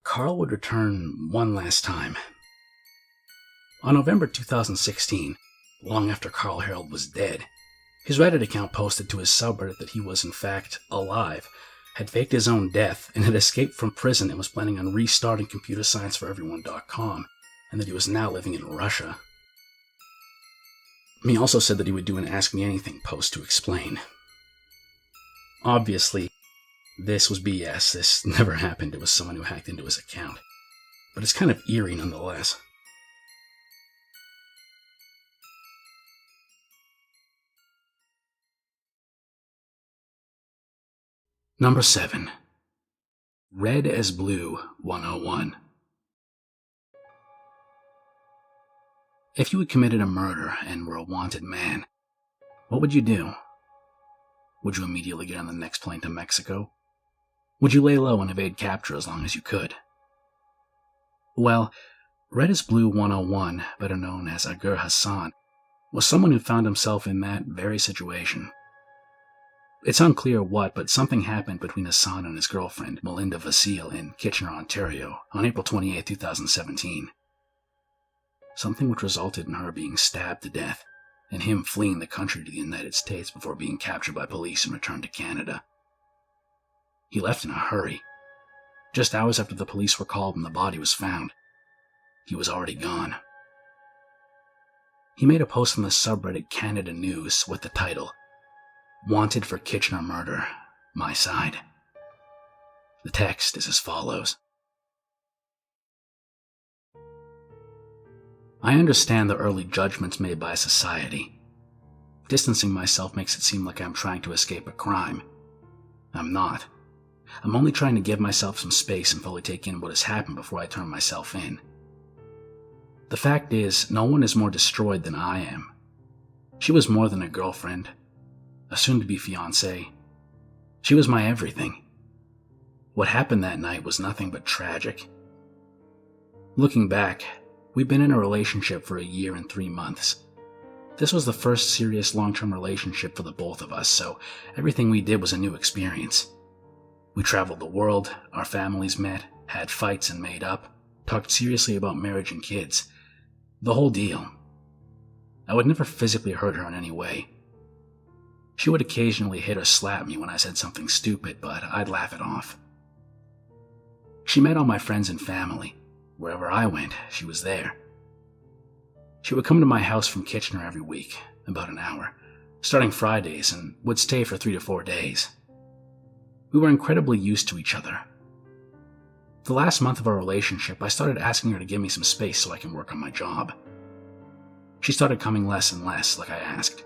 Carl would return one last time. On November 2016, long after Carl Harold was dead, his Reddit account posted to his subreddit that he was in fact alive, had faked his own death, and had escaped from prison and was planning on restarting ComputerScienceForEveryone.com, and that he was now living in Russia. He also said that he would do an Ask Me Anything post to explain. Obviously, this was BS. This never happened. It was someone who hacked into his account. But it's kind of eerie nonetheless. Number 7. Red as Blue 101. If you had committed a murder and were a wanted man, what would you do? Would you immediately get on the next plane to Mexico? Would you lay low and evade capture as long as you could? Well, Red as Blue 101, better known as Agur Hassan, was someone who found himself in that very situation. It's unclear what, but something happened between Hassan and his girlfriend, Melinda Vasile, in Kitchener, Ontario, on April 28, 2017. Something which resulted in her being stabbed to death, and him fleeing the country to the United States before being captured by police and returned to Canada. He left in a hurry. Just hours after the police were called and the body was found, he was already gone. He made a post on the subreddit Canada News with the title, "Wanted for Kitchener Murder, My Side." The text is as follows. I understand the early judgments made by society. Distancing myself makes it seem like I'm trying to escape a crime. I'm not. I'm only trying to give myself some space and fully take in what has happened before I turn myself in. The fact is, no one is more destroyed than I am. She was more than a girlfriend, a soon-to-be fiancée. She was my everything. What happened that night was nothing but tragic. Looking back, we've been in a relationship for 1 year and 3 months. This was the first serious long-term relationship for the both of us, so everything we did was a new experience. We traveled the world, our families met, had fights and made up, talked seriously about marriage and kids. The whole deal. I would never physically hurt her in any way. She would occasionally hit or slap me when I said something stupid, but I'd laugh it off. She met all my friends and family. Wherever I went, she was there. She would come to my house from Kitchener every week, about an hour, starting Fridays, and would stay for 3 to 4 days. We were incredibly used to each other. The last month of our relationship, I started asking her to give me some space so I can work on my job. She started coming less and less, like I asked.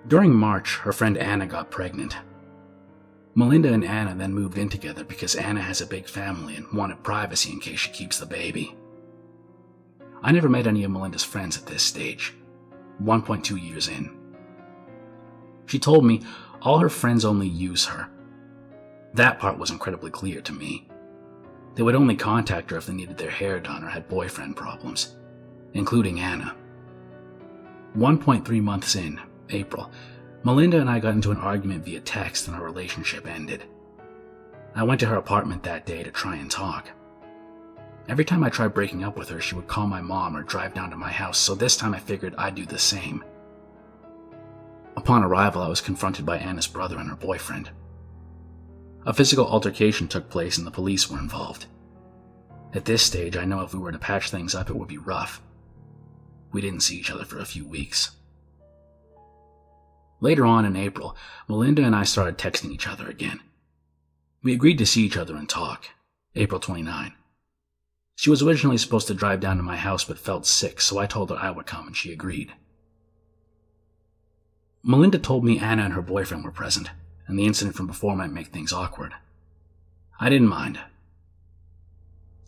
During March, her friend Anna got pregnant. Melinda and Anna then moved in together because Anna has a big family and wanted privacy in case she keeps the baby. I never met any of Melinda's friends at this stage, 1.2 years in. She told me all her friends only use her. That part was incredibly clear to me. They would only contact her if they needed their hair done or had boyfriend problems, including Anna. 1.3 months in, April, Melinda and I got into an argument via text and our relationship ended. I went to her apartment that day to try and talk. Every time I tried breaking up with her, she would call my mom or drive down to my house, so this time I figured I'd do the same. Upon arrival, I was confronted by Anna's brother and her boyfriend. A physical altercation took place and the police were involved. At this stage, I know if we were to patch things up, it would be rough. We didn't see each other for a few weeks. Later on in April, Melinda and I started texting each other again. We agreed to see each other and talk, April 29. She was originally supposed to drive down to my house but felt sick, so I told her I would come and she agreed. Melinda told me Anna and her boyfriend were present, and the incident from before might make things awkward. I didn't mind.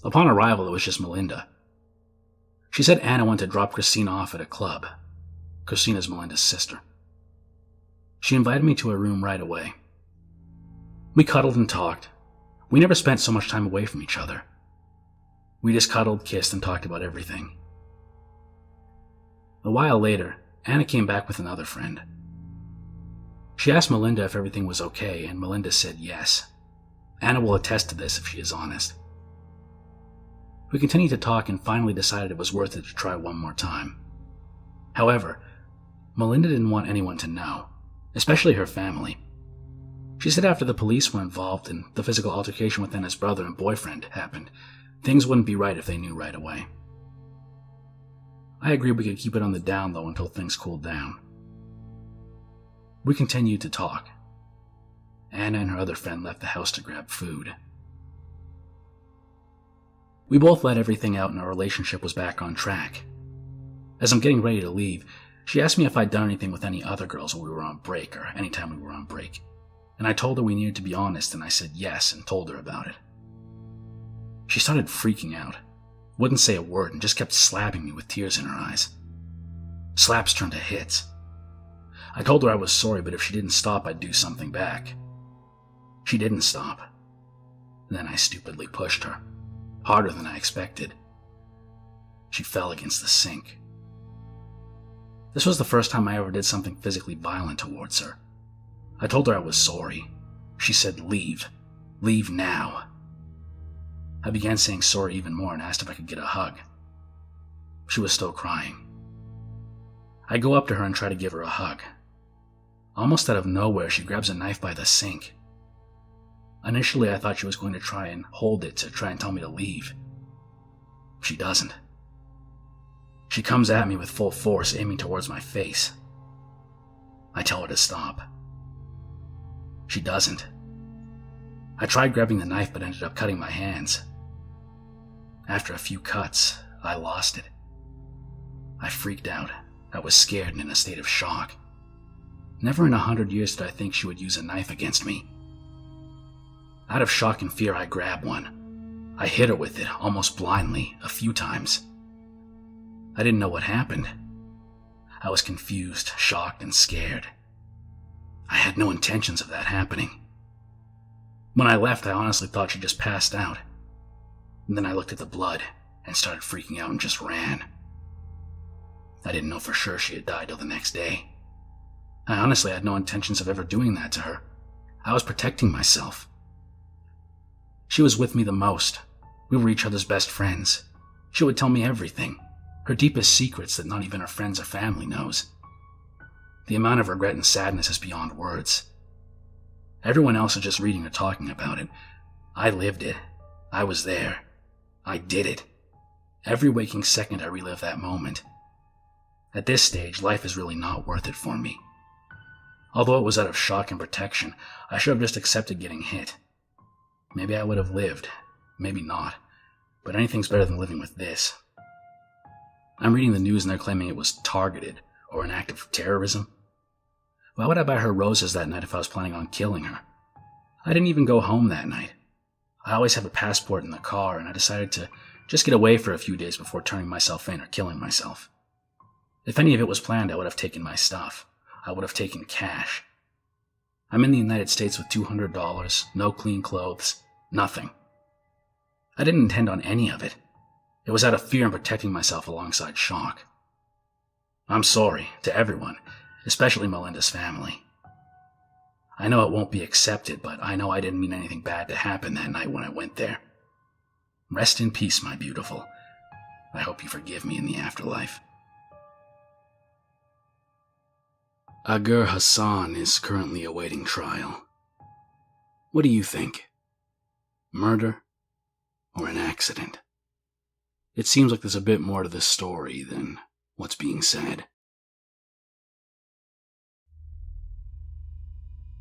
Upon arrival, it was just Melinda. She said Anna went to drop Christina off at a club. Christina's Melinda's sister. She invited me to her room right away. We cuddled and talked. We never spent so much time away from each other. We just cuddled, kissed, and talked about everything. A while later, Anna came back with another friend. She asked Melinda if everything was okay, and Melinda said yes. Anna will attest to this if she is honest. We continued to talk and finally decided it was worth it to try one more time. However, Melinda didn't want anyone to know, especially her family. She said after the police were involved and the physical altercation with Anna's brother and boyfriend happened, things wouldn't be right if they knew right away. I agreed we could keep it on the down low until things cooled down. We continued to talk. Anna and her other friend left the house to grab food. We both let everything out and our relationship was back on track. As I'm getting ready to leave, she asked me if I'd done anything with any other girls while we were on break or anytime we were on break, and I told her we needed to be honest and I said yes and told her about it. She started freaking out, wouldn't say a word and just kept slapping me with tears in her eyes. Slaps turned to hits. I told her I was sorry, but if she didn't stop, I'd do something back. She didn't stop. Then I stupidly pushed her, harder than I expected. She fell against the sink. This was the first time I ever did something physically violent towards her. I told her I was sorry. She said, "Leave. Leave now." I began saying sorry even more and asked if I could get a hug. She was still crying. I go up to her and try to give her a hug. Almost out of nowhere, she grabs a knife by the sink. Initially, I thought she was going to try and hold it to try and tell me to leave. She doesn't. She comes at me with full force, aiming towards my face. I tell her to stop. She doesn't. I tried grabbing the knife but ended up cutting my hands. After a few cuts, I lost it. I freaked out. I was scared and in a state of shock. Never in 100 years did I think she would use a knife against me. Out of shock and fear, I grabbed one. I hit her with it, almost blindly, a few times. I didn't know what happened. I was confused, shocked, and scared. I had no intentions of that happening. When I left, I honestly thought she just passed out. And then I looked at the blood and started freaking out and just ran. I didn't know for sure she had died till the next day. I honestly had no intentions of ever doing that to her. I was protecting myself. She was with me the most. We were each other's best friends. She would tell me everything, her deepest secrets that not even her friends or family knows. The amount of regret and sadness is beyond words. Everyone else is just reading or talking about it. I lived it. I was there. I did it. Every waking second I relive that moment. At this stage, life is really not worth it for me. Although it was out of shock and protection, I should have just accepted getting hit. Maybe I would have lived, maybe not, but anything's better than living with this. I'm reading the news and they're claiming it was targeted or an act of terrorism. Why would I buy her roses that night if I was planning on killing her? I didn't even go home that night. I always have a passport in the car, and I decided to just get away for a few days before turning myself in or killing myself. If any of it was planned, I would have taken my stuff. I would have taken cash. I'm in the United States with $200, no clean clothes, nothing. I didn't intend on any of it. It was out of fear and protecting myself alongside shock. I'm sorry to everyone, especially Melinda's family. I know it won't be accepted, but I know I didn't mean anything bad to happen that night when I went there. Rest in peace, my beautiful. I hope you forgive me in the afterlife. Agur Hassan is currently awaiting trial. What do you think? Murder or an accident? It seems like there's a bit more to this story than what's being said.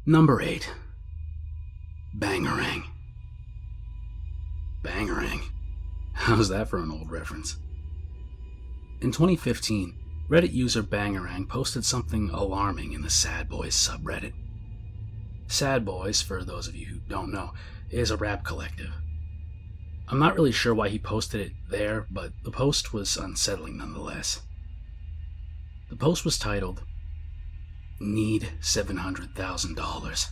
Number 8. Bangarang. Bangarang? How's that for an old reference? In 2015, Reddit user Bangarang posted something alarming in the Sad Boys subreddit. Sad Boys, for those of you who don't know, is a rap collective. I'm not really sure why he posted it there, but the post was unsettling nonetheless. The post was titled, "Need $700,000.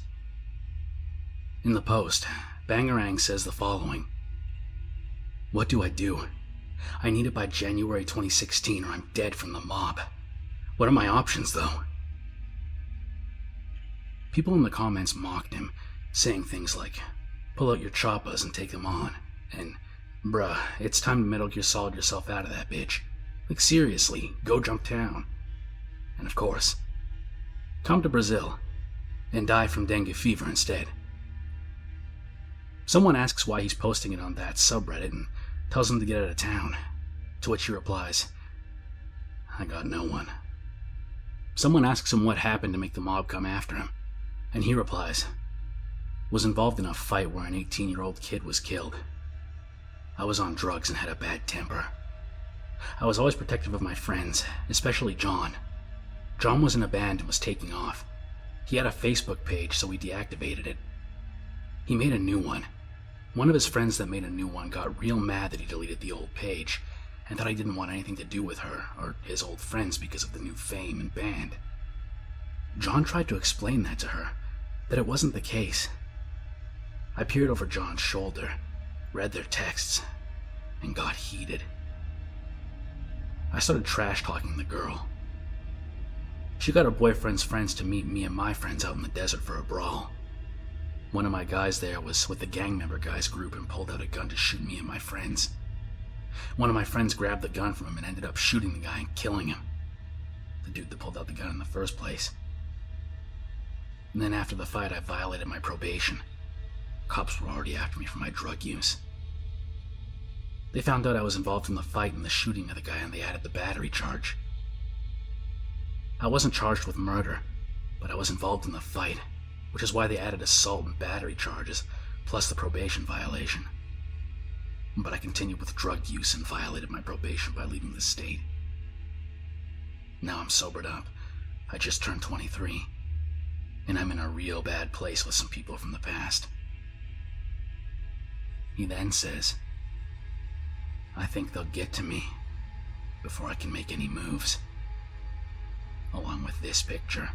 In the post, Bangarang says the following: "What do I do? I need it by January 2016 or I'm dead from the mob. What are my options, though?" People in the comments mocked him, saying things like, "Pull out your choppas and take them on," and "Bruh, it's time to Metal Gear Solid yourself out of that bitch. Like seriously, go jump town." And of course, "Come to Brazil and die from dengue fever instead." Someone asks why he's posting it on that subreddit and tells him to get out of town, to which he replies, "I got no one." Someone asks him what happened to make the mob come after him, and he replies, "Was involved in a fight where an 18-year-old kid was killed. I was on drugs and had a bad temper. I was always protective of my friends, especially John. John was in a band and was taking off. He had a Facebook page, so we deactivated it. He made a new one. One of his friends that made a new one got real mad that he deleted the old page and thought I didn't want anything to do with her or his old friends because of the new fame and band. John tried to explain that to her, that it wasn't the case. I peered over John's shoulder, read their texts, and got heated. I started trash-talking the girl. She got her boyfriend's friends to meet me and my friends out in the desert for a brawl. One of my guys there was with the gang member guy's group and pulled out a gun to shoot me and my friends. One of my friends grabbed the gun from him and ended up shooting the guy and killing him. The dude that pulled out the gun in the first place. And then after the fight, I violated my probation. Cops were already after me for my drug use. They found out I was involved in the fight and the shooting of the guy, and they added the battery charge. I wasn't charged with murder, but I was involved in the fight, which is why they added assault and battery charges, plus the probation violation. But I continued with drug use and violated my probation by leaving the state. Now I'm sobered up. I just turned 23, and I'm in a real bad place with some people from the past. He then says, "I think they'll get to me, before I can make any moves, along with this picture.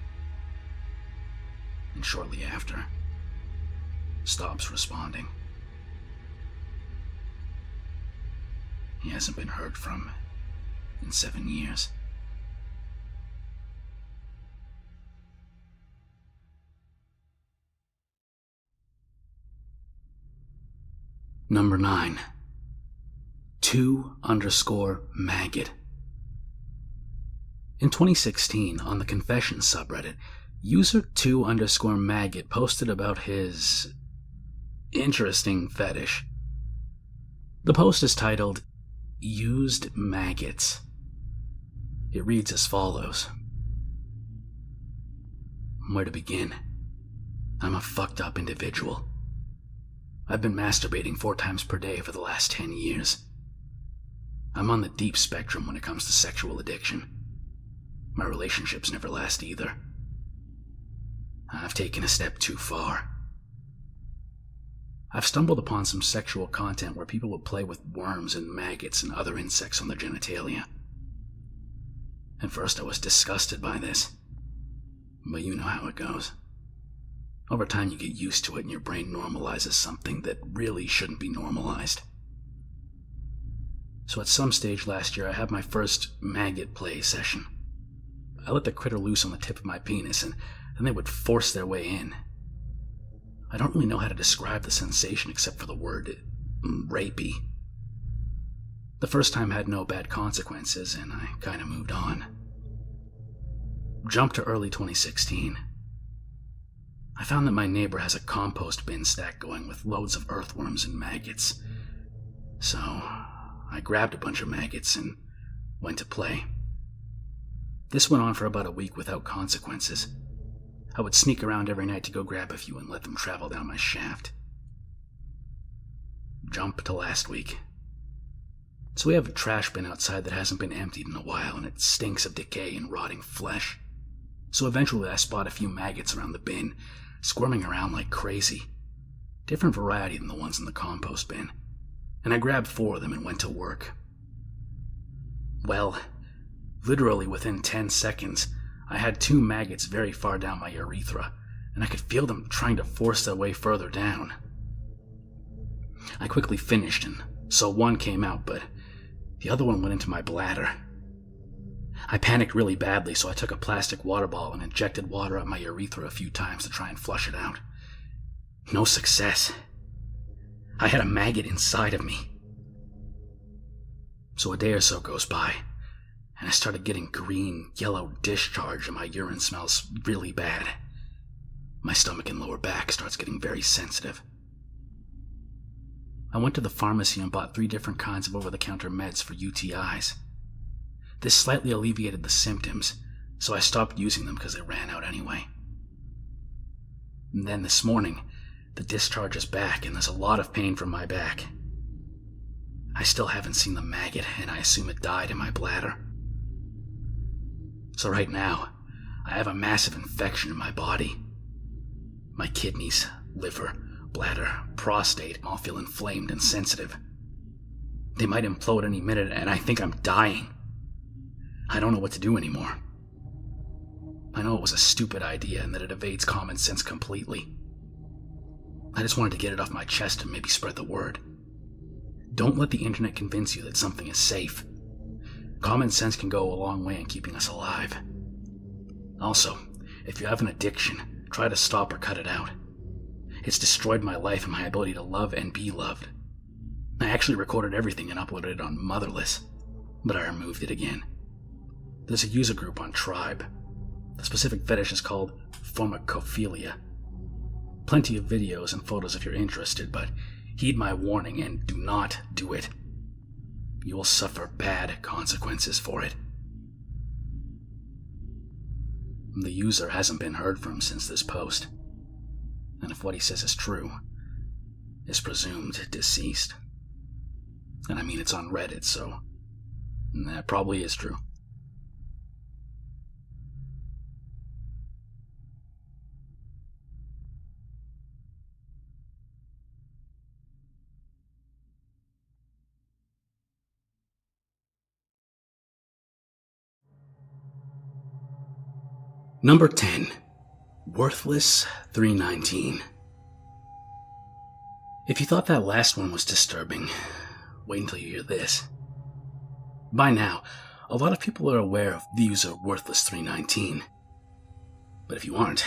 And shortly after, stops responding. He hasn't been heard from in 7 years. Number 9. 2_maggot. In 2016, on the Confessions subreddit, user 2_maggot posted about his interesting fetish. The post is titled, Used Maggots. It reads as follows. Where to begin? I'm a fucked up individual. I've been masturbating 4 times per day for the last 10 years. I'm on the deep spectrum when it comes to sexual addiction. My relationships never last either. I've taken a step too far. I've stumbled upon some sexual content where people would play with worms and maggots and other insects on their genitalia. At first I was disgusted by this, but you know how it goes. Over time you get used to it and your brain normalizes something that really shouldn't be normalized. So at some stage last year I had my first maggot play session. I let the critter loose on the tip of my penis and then they would force their way in. I don't really know how to describe the sensation except for the word rapey. The first time had no bad consequences and I kinda moved on. Jump to early 2016. I found that my neighbor has a compost bin stack going with loads of earthworms and maggots. So I grabbed a bunch of maggots and went to play. This went on for about a week without consequences. I would sneak around every night to go grab a few and let them travel down my shaft. Jump to last week. So we have a trash bin outside that hasn't been emptied in a while and it stinks of decay and rotting flesh. So eventually I spot a few maggots around the bin, squirming around like crazy. Different variety than the ones in the compost bin. And I grabbed 4 of them and went to work. Well, literally within 10 seconds, I had 2 maggots very far down my urethra, and I could feel them trying to force their way further down. I quickly finished, and so one came out, but the other one went into my bladder. I panicked really badly, so I took a plastic water bottle and injected water up my urethra a few times to try and flush it out. No success. I had a maggot inside of me. So a day or so goes by, and I started getting green, yellow discharge and my urine smells really bad. My stomach and lower back starts getting very sensitive. I went to the pharmacy and bought 3 different kinds of over-the-counter meds for UTIs. This slightly alleviated the symptoms, so I stopped using them because they ran out anyway. And then this morning, the discharge is back and there's a lot of pain from my back. I still haven't seen the maggot and I assume it died in my bladder. So right now, I have a massive infection in my body. My kidneys, liver, bladder, prostate all feel inflamed and sensitive. They might implode any minute and I think I'm dying. I don't know what to do anymore. I know it was a stupid idea and that it evades common sense completely. I just wanted to get it off my chest and maybe spread the word. Don't let the internet convince you that something is safe. Common sense can go a long way in keeping us alive. Also, if you have an addiction, try to stop or cut it out. It's destroyed my life and my ability to love and be loved. I actually recorded everything and uploaded it on Motherless, but I removed it again. There's a user group on Tribe. The specific fetish is called pharmacophilia. Plenty of videos and photos if you're interested, but heed my warning and do not do it. You will suffer bad consequences for it. The user hasn't been heard from since this post, and if what he says is true, is presumed deceased. And I mean, it's on Reddit, so that probably is true. Number 10. Worthless 319. If you thought that last one was disturbing, wait until you hear this. By now, a lot of people are aware of the user Worthless 319. But if you aren't,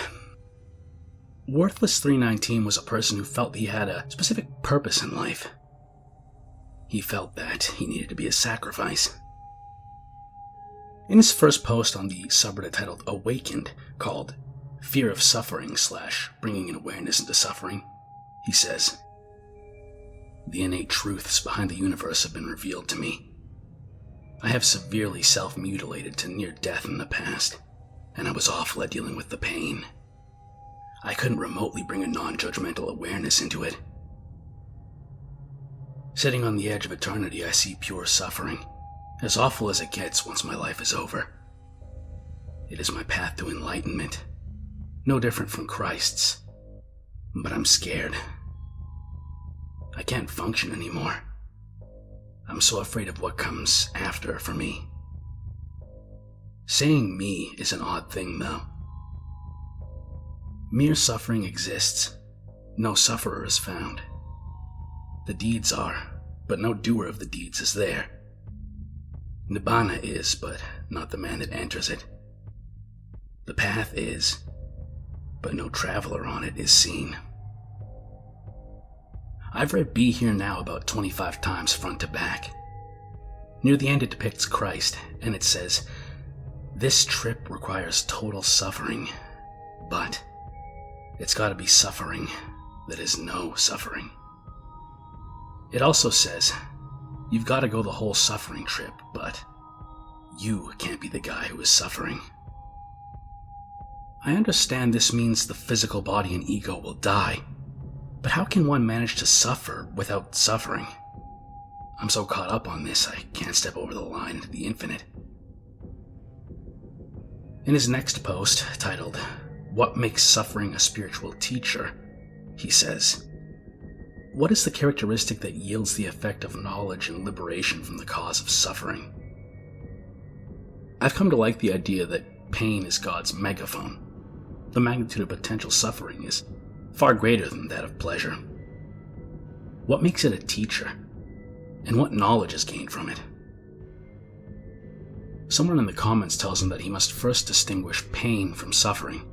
Worthless 319 was a person who felt he had a specific purpose in life. He felt that he needed to be a sacrifice. In his first post on the subreddit titled Awakened, called Fear of Suffering / Bringing an Awareness into Suffering, he says, "The innate truths behind the universe have been revealed to me. I have severely self-mutilated to near death in the past, and I was awful at dealing with the pain. I couldn't remotely bring a non-judgmental awareness into it. Sitting on the edge of eternity, I see pure suffering, as awful as it gets once my life is over. It is my path to enlightenment, no different from Christ's, but I'm scared. I can't function anymore. I'm so afraid of what comes after for me." Saying me is an odd thing, though. Mere suffering exists. No sufferer is found. The deeds are, but no doer of the deeds is there. Nibbana is, but not the man that enters it. The path is, but no traveler on it is seen. I've read Be Here Now about 25 times front to back. Near the end it depicts Christ, and it says, "This trip requires total suffering, but it's gotta be suffering that is no suffering." It also says, "You've gotta go the whole suffering trip, but you can't be the guy who is suffering." I understand this means the physical body and ego will die, but how can one manage to suffer without suffering? I'm so caught up on this, I can't step over the line into the infinite. In his next post, titled, "What Makes Suffering a Spiritual Teacher?" he says, "What is the characteristic that yields the effect of knowledge and liberation from the cause of suffering?" I've come to like the idea that pain is God's megaphone. The magnitude of potential suffering is far greater than that of pleasure. What makes it a teacher? And what knowledge is gained from it? Someone in the comments tells him that he must first distinguish pain from suffering,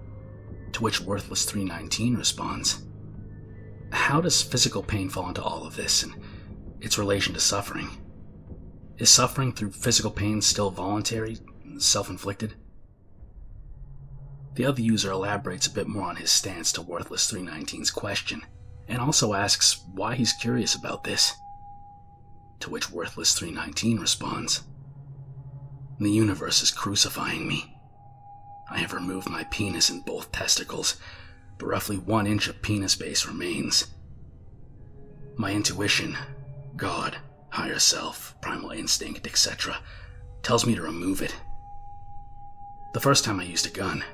to which Worthless 319 responds, "How does physical pain fall into all of this and its relation to suffering? Is suffering through physical pain still voluntary, self-inflicted?" The other user elaborates a bit more on his stance to Worthless 319's question, and also asks why he's curious about this. To which Worthless 319 responds, "The universe is crucifying me. I have removed my penis and both testicles, but roughly 1 inch of penis base remains. My intuition, God, higher self, primal instinct, etc., tells me to remove it. The first time I used a gun.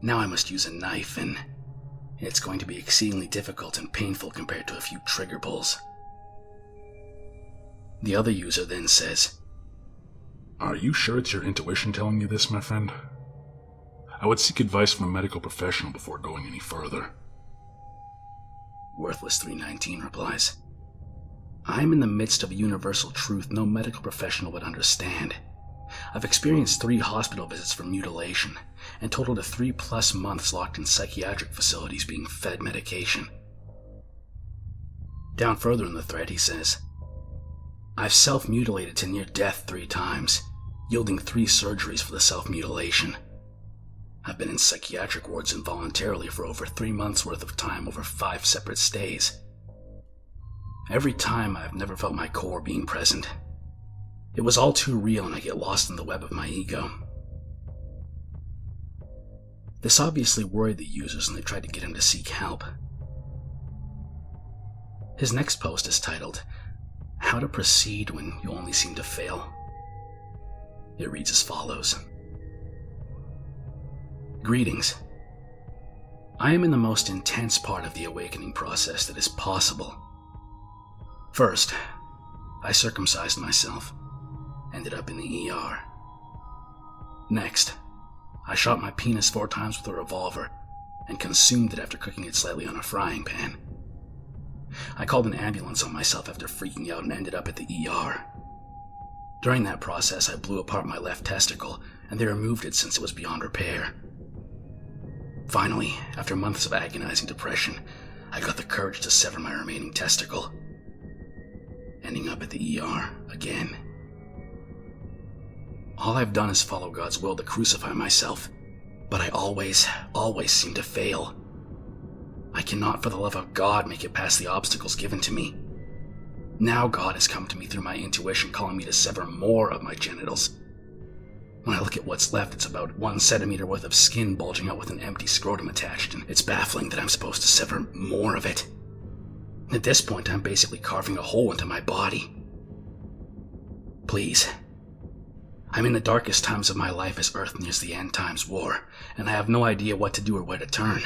Now I must use a knife, and it's going to be exceedingly difficult and painful compared to a few trigger pulls." The other user then says, "Are you sure it's your intuition telling you this, my friend? I would seek advice from a medical professional before going any further." Worthless 319 replies, "I am in the midst of a universal truth no medical professional would understand. I've experienced 3 hospital visits for mutilation, and totaled to 3+ months locked in psychiatric facilities being fed medication." Down further in the thread he says, "I've self-mutilated to near death 3 times, yielding 3 surgeries for the self-mutilation. I've been in psychiatric wards involuntarily for over 3 months worth of time over 5 separate stays. Every time I've never felt my core being present. It was all too real and I get lost in the web of my ego." This obviously worried the users and they tried to get him to seek help. His next post is titled, "How to Proceed When You Only Seem to Fail." It reads as follows. "Greetings. I am in the most intense part of the awakening process that is possible. First, I circumcised myself, ended up in the ER. Next, I shot my penis 4 times with a revolver and consumed it after cooking it slightly on a frying pan. I called an ambulance on myself after freaking out and ended up at the ER. During that process, I blew apart my left testicle, and they removed it since it was beyond repair. Finally, after months of agonizing depression, I got the courage to sever my remaining testicle, ending up at the ER again. All I've done is follow God's will to crucify myself, but I always seem to fail. I cannot, for the love of God, make it past the obstacles given to me. Now God has come to me through my intuition, calling me to sever more of my genitals. When I look at what's left, it's about 1 centimeter worth of skin bulging out with an empty scrotum attached, and it's baffling that I'm supposed to sever more of it. At this point, I'm basically carving a hole into my body. Please. I'm in the darkest times of my life as Earth nears the end times war, and I have no idea what to do or where to turn.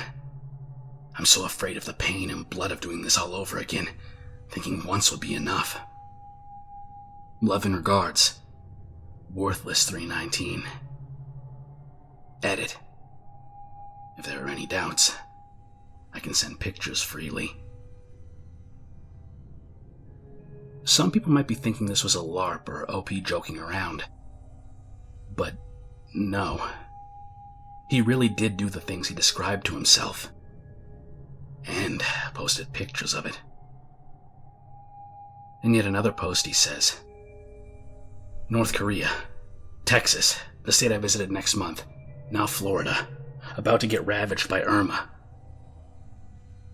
I'm so afraid of the pain and blood of doing this all over again, thinking once would be enough. Love and regards, Worthless 319. Edit. If there are any doubts, I can send pictures freely. Some people might be thinking this was a LARP or OP joking around. But no. He really did do the things he described to himself. And posted pictures of it. In yet another post he says, North Korea, Texas, the state I visited next month, now Florida, about to get ravaged by Irma.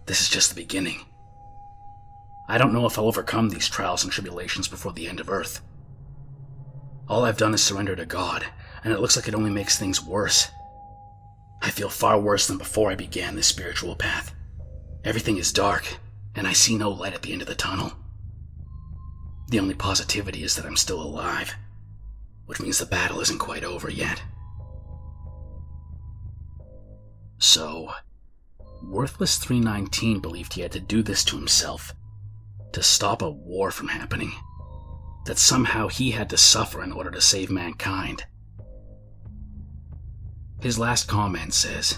This is just the beginning. I don't know if I'll overcome these trials and tribulations before the end of Earth. All I've done is surrender to God, and it looks like it only makes things worse. I feel far worse than before I began this spiritual path. Everything is dark, and I see no light at the end of the tunnel. The only positivity is that I'm still alive, which means the battle isn't quite over yet. So, Worthless 319 believed he had to do this to himself, to stop a war from happening, that somehow he had to suffer in order to save mankind. His last comment says,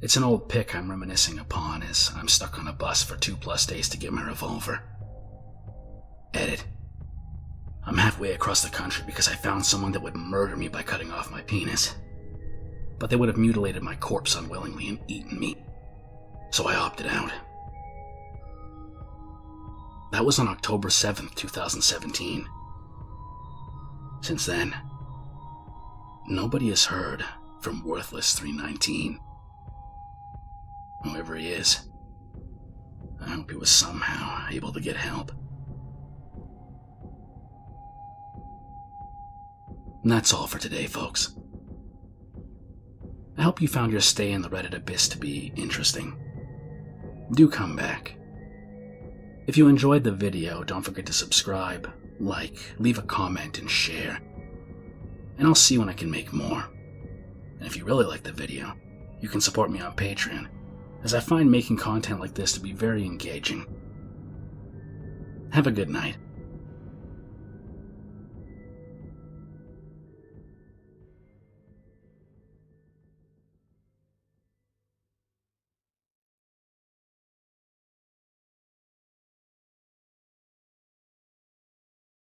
It's an old pic I'm reminiscing upon as I'm stuck on a bus for 2+ days to get my revolver. Edit. I'm halfway across the country because I found someone that would murder me by cutting off my penis. But they would have mutilated my corpse unwillingly and eaten me. So I opted out. That was on October 7th, 2017. Since then, nobody has heard from Worthless 319. Whoever he is, I hope he was somehow able to get help. And that's all for today, folks. I hope you found your stay in the Reddit abyss to be interesting. Do come back. If you enjoyed the video, don't forget to subscribe, like, leave a comment, and share. And I'll see when I can make more. And if you really like the video, you can support me on Patreon, as I find making content like this to be very engaging. Have a good night.